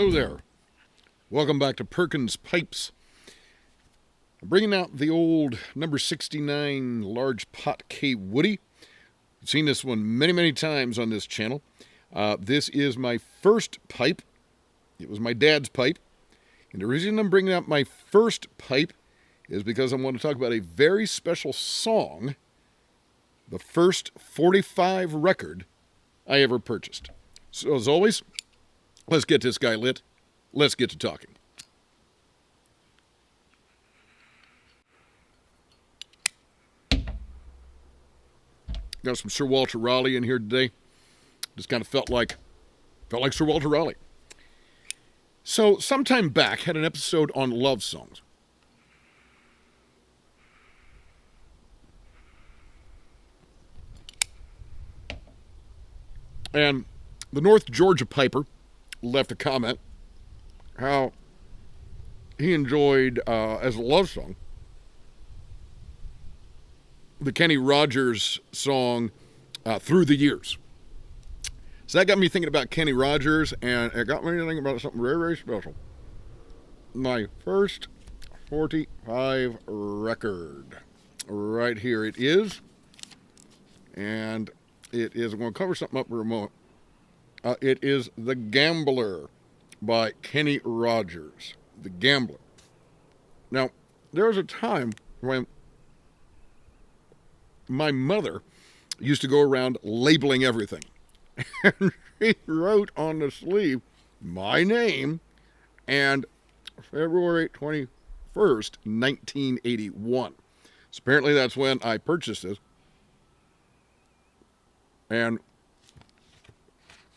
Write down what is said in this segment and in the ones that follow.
Hello there. Welcome back to Perkins Pipes. I'm bringing out the old number 69 large pot K Woody. I've seen this one many, many times on this channel. This is my first pipe. It was my dad's pipe. And the reason I'm bringing out my first pipe is because I want to talk about a very special song, the first 45 record I ever purchased. So as always, let's get this guy lit. Let's get to talking. Got some Sir Walter Raleigh in here today. Just kind of felt like Sir Walter Raleigh. So sometime back, had an episode on love songs. And the North Georgia Piper left a comment how he enjoyed, as a love song, the Kenny Rogers song, Through the Years. So that got me thinking about Kenny Rogers, and it got me thinking about something very, very special. My first 45 record. Right here it is. And it is, I'm going to cover something up for a moment. It is The Gambler by Kenny Rogers. The Gambler. Now, there was a time when my mother used to go around labeling everything. And she wrote on the sleeve my name and February 21st, 1981. So apparently that's when I purchased this. And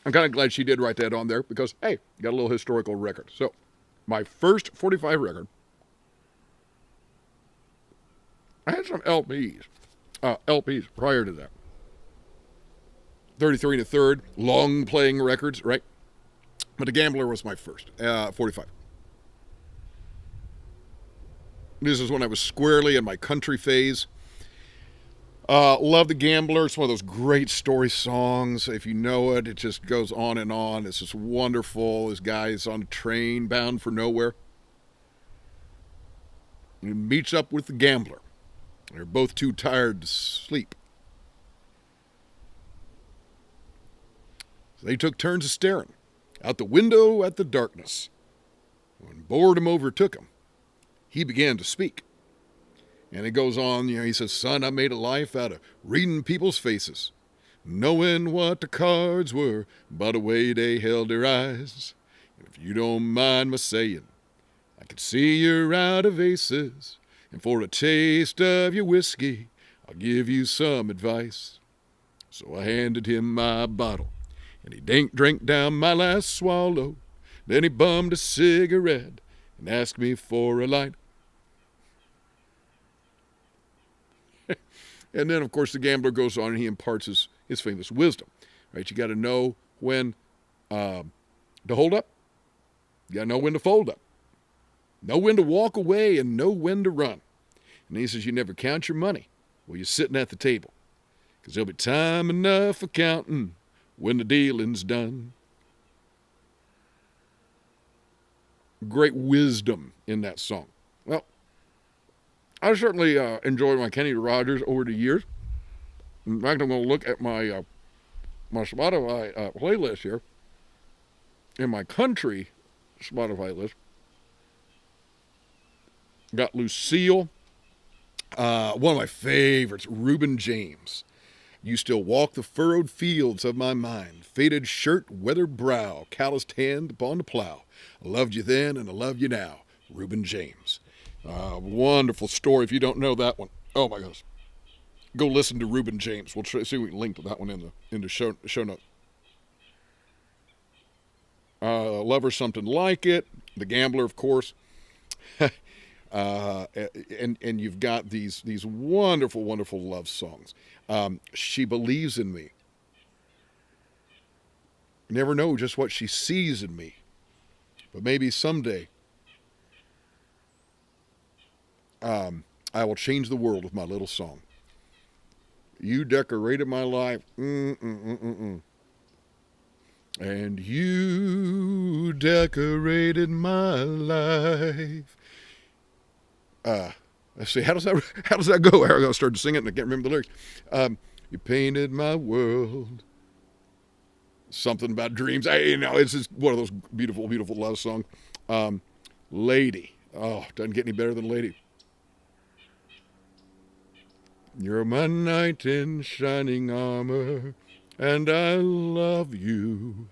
I'm kind of glad she did write that on there because, hey, got a little historical record. So, my first 45 record, I had some LPs prior to that. 33 and a third, long playing records, right? But The Gambler was my first, 45. This is when I was squarely in my country phase. Love The Gambler. It's one of those great story songs. If you know it, it just goes on and on. It's just wonderful. This guy is on a train bound for nowhere. He meets up with the gambler. They're both too tired to sleep. So they took turns of staring out the window at the darkness. When boredom overtook him, he began to speak. And it goes on, he says, son, I made a life out of reading people's faces, knowing what the cards were by the way they held their eyes. And if you don't mind my saying, I can see you're out of aces, and for a taste of your whiskey, I'll give you some advice. So I handed him my bottle, and he drank down my last swallow. Then he bummed a cigarette and asked me for a light. And then, of course, the gambler goes on and he imparts his famous wisdom. Right? You got to know when to hold up. You got to know when to fold up. Know when to walk away and know when to run. And he says, you never count your money while you're sitting at the table, because there'll be time enough for counting when the dealing's done. Great wisdom in that song. Well, I certainly enjoyed my Kenny Rogers over the years. In fact, I'm going to look at my my Spotify playlist here. In my country Spotify list, got Lucille. One of my favorites, Reuben James. You still walk the furrowed fields of my mind. Faded shirt, weathered brow, calloused hand upon the plow. I loved you then and I love you now. Reuben James. Wonderful story if you don't know that one. Oh my gosh. Go listen to Reuben James. We'll see if we can link to that one in the show notes. Love or Something Like It. The Gambler, of course. And you've got these wonderful, wonderful love songs. She Believes in Me. You never know just what she sees in me. But maybe someday I will change the world with my little song. You decorated my life. And you decorated my life. Let's see, how does that go? I started singing and I can't remember the lyrics. You painted my world. Something about dreams. It's just one of those beautiful, beautiful love songs. Lady. Oh, doesn't get any better than Lady. You're my knight in shining armor, and I love you.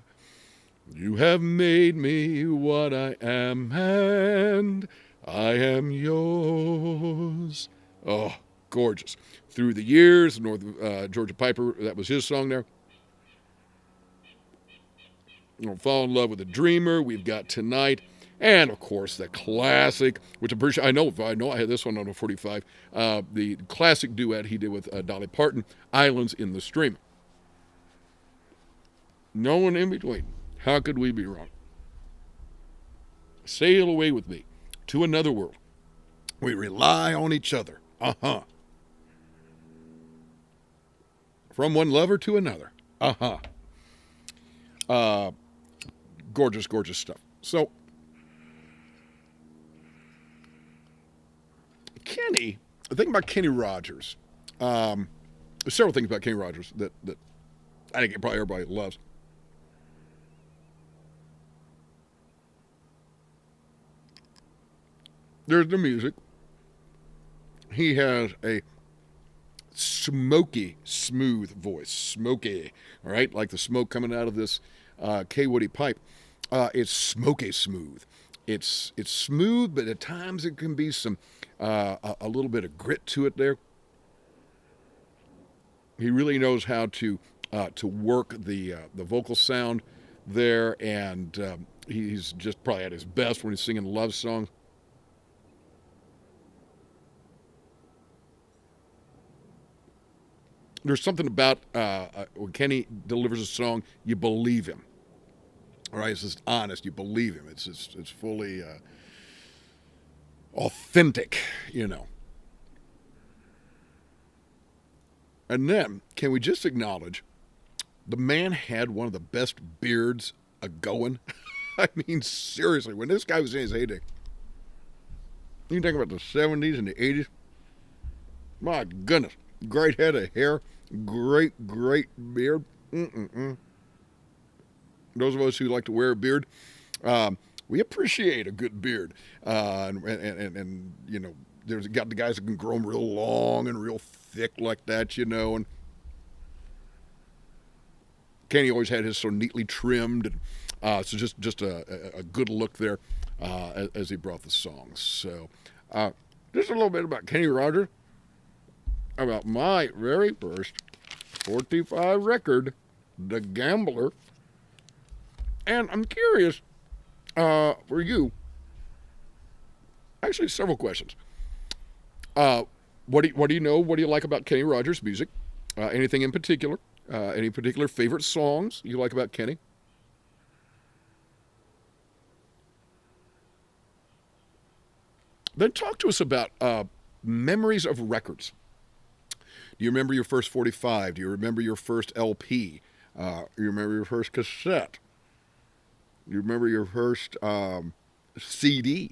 You have made me what I am, and I am yours. Oh, gorgeous. Through the Years, North Georgia Piper, that was his song there. Fall in Love with a Dreamer, we've got Tonight, and of course the classic, which I'm pretty sure I know I had this one on a 45, the classic duet he did with Dolly Parton, Islands in the Stream. No one in between. How could we be wrong? Sail away with me to another world. We rely on each other. From one lover to another. Gorgeous, gorgeous stuff. So, Kenny, the thing about Kenny Rogers, there's several things about Kenny Rogers that I think probably everybody loves. There's the music. He has a smoky, smooth voice. Smoky, all right? Like the smoke coming out of this K. Woody pipe. It's smoky smooth. It's smooth, but at times it can be some a little bit of grit to it there. He really knows how to work the vocal sound there, and he's just probably at his best when he's singing love songs. There's something about when Kenny delivers a song, you believe him. All right, it's just honest. You believe him. It's fully authentic, you know. And then, can we just acknowledge the man had one of the best beards a-going? I mean, seriously, when this guy was in his heyday, you talk about the 70s and the 80s, my goodness, great head of hair, great beard. Those of us who like to wear a beard, we appreciate a good beard. And you know, there's got the guys that can grow them real long and real thick like that, you know. And Kenny always had his so neatly trimmed, and so just a good look there as he brought the songs. So just a little bit about Kenny Rogers, about my very first 45 record, The Gambler. And I'm curious, for you, actually several questions. What do you know? What do you like about Kenny Rogers' music? Anything in particular? Any particular favorite songs you like about Kenny? Then talk to us about memories of records. Do you remember your first 45? Do you remember your first LP? Do you remember your first cassette? Do you remember your first CD?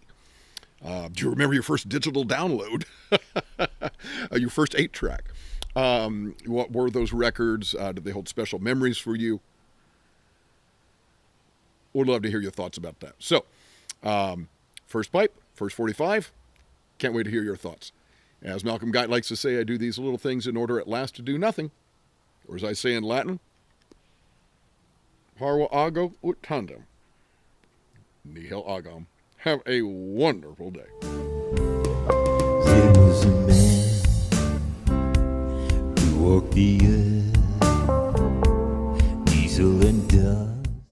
Do you remember your first digital download? Your first 8-track? What were those records? Did they hold special memories for you? Would love to hear your thoughts about that. So, first pipe, first 45. Can't wait to hear your thoughts. As Malcolm Guite likes to say, I do these little things in order at last to do nothing. Or as I say in Latin, Parva agam ut tandem. Nihil agam. Have a wonderful day. There was a man who walked the